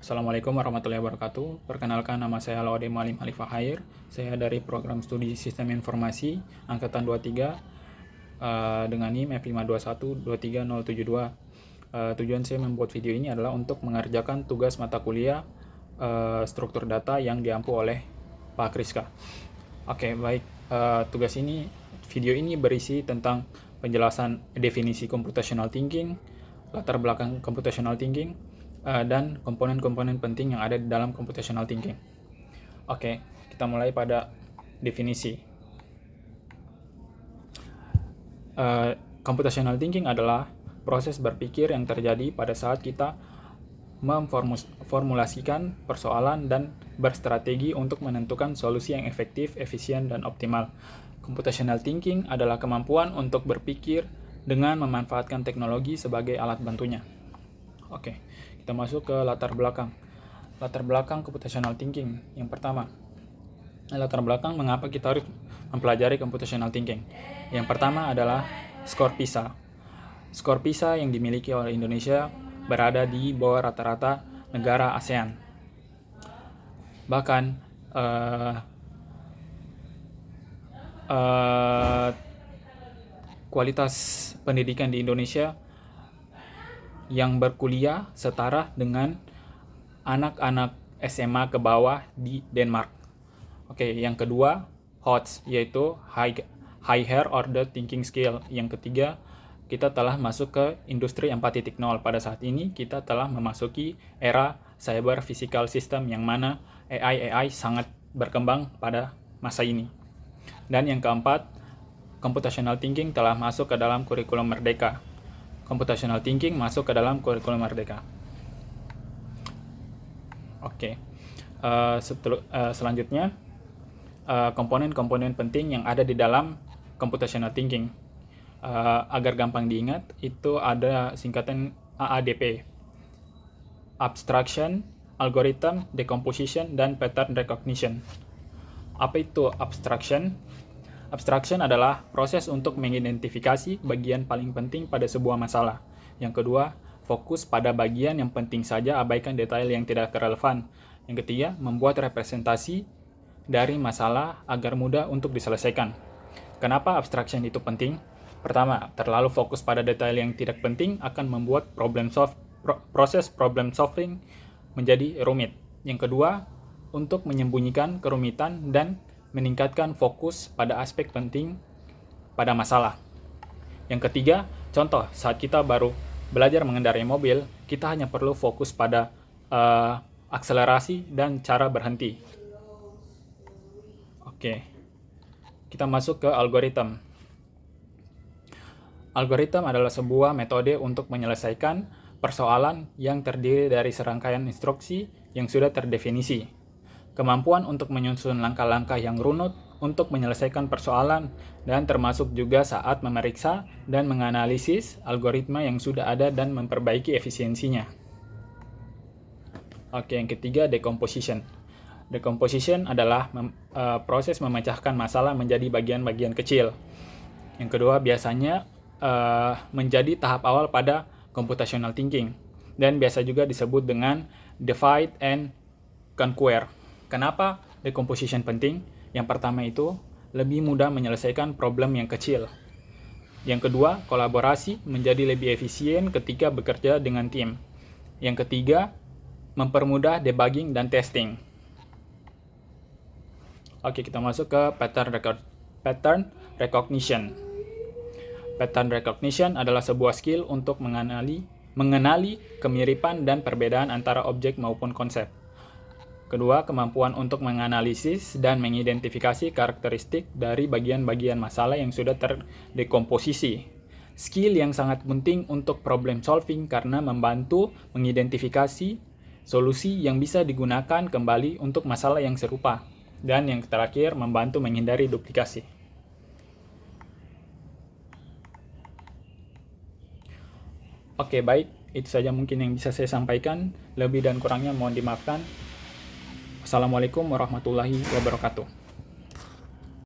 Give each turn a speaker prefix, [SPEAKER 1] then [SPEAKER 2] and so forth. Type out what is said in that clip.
[SPEAKER 1] Assalamualaikum warahmatullahi wabarakatuh. Perkenalkan, nama saya Laude Malim Halifahair. Saya dari program studi Sistem Informasi Angkatan 23 dengan NIM F521-23072. Tujuan saya membuat video ini adalah untuk mengerjakan tugas mata kuliah struktur data yang diampu oleh Pak Kriska. Oke, baik. Video ini berisi tentang penjelasan definisi computational thinking, latar belakang computational thinking, dan komponen-komponen penting yang ada di dalam computational thinking. Oke, kita mulai pada definisi. Computational thinking adalah proses berpikir yang terjadi pada saat kita memformulasikan persoalan dan berstrategi untuk menentukan solusi yang efektif, efisien, dan optimal. Computational thinking adalah kemampuan untuk berpikir dengan memanfaatkan teknologi sebagai alat bantunya. Oke, kita masuk ke latar belakang. Latar belakang computational thinking. Yang pertama, latar belakang mengapa kita harus mempelajari computational thinking. Yang pertama adalah skor PISA. Skor PISA yang dimiliki oleh Indonesia berada di bawah rata-rata negara ASEAN. Bahkan kualitas pendidikan di Indonesia yang berkuliah setara dengan anak-anak SMA ke bawah di Denmark. Oke, yang kedua, HOTS, yaitu Higher Order Thinking Skill. Yang ketiga, kita telah masuk ke industri 4.0. Pada saat ini, kita telah memasuki era cyber physical system yang mana AI sangat berkembang pada masa ini. Dan yang keempat, computational thinking telah masuk ke dalam kurikulum Merdeka. Computational thinking masuk ke dalam kurikulum Merdeka. Oke. Selanjutnya, komponen-komponen penting yang ada di dalam computational thinking. Agar gampang diingat, itu ada singkatan AADP. Abstraction, Algorithm, Decomposition, dan Pattern Recognition. Apa itu abstraction? Abstraction adalah proses untuk mengidentifikasi bagian paling penting pada sebuah masalah. Yang kedua, fokus pada bagian yang penting saja, abaikan detail yang tidak relevan. Yang ketiga, membuat representasi dari masalah agar mudah untuk diselesaikan. Kenapa abstraction itu penting? Pertama, terlalu fokus pada detail yang tidak penting akan membuat proses problem solving menjadi rumit. Yang kedua, untuk menyembunyikan kerumitan dan meningkatkan fokus pada aspek penting pada masalah. Yang ketiga, contoh saat kita baru belajar mengendarai mobil, kita hanya perlu fokus pada akselerasi dan cara berhenti. Oke, kita masuk ke algoritma. Algoritma adalah sebuah metode untuk menyelesaikan persoalan yang terdiri dari serangkaian instruksi yang sudah terdefinisi. Kemampuan untuk menyusun langkah-langkah yang runut untuk menyelesaikan persoalan dan termasuk juga saat memeriksa dan menganalisis algoritma yang sudah ada dan memperbaiki efisiensinya. Oke, yang ketiga, decomposition. Decomposition adalah proses memecahkan masalah menjadi bagian-bagian kecil. Yang kedua, biasanya menjadi tahap awal pada computational thinking dan biasa juga disebut dengan divide and conquer. Kenapa decomposition penting? Yang pertama itu lebih mudah menyelesaikan problem yang kecil. Yang kedua, kolaborasi menjadi lebih efisien ketika bekerja dengan tim. Yang ketiga, mempermudah debugging dan testing. Oke, kita masuk ke pattern recognition. Pattern recognition adalah sebuah skill untuk mengenali kemiripan dan perbedaan antara objek maupun konsep. Kedua, kemampuan untuk menganalisis dan mengidentifikasi karakteristik dari bagian-bagian masalah yang sudah terdekomposisi. Skill yang sangat penting untuk problem solving karena membantu mengidentifikasi solusi yang bisa digunakan kembali untuk masalah yang serupa. Dan yang terakhir, membantu menghindari duplikasi. Oke, baik. Itu saja mungkin yang bisa saya sampaikan. Lebih dan kurangnya mohon dimaafkan. Assalamualaikum warahmatullahi wabarakatuh.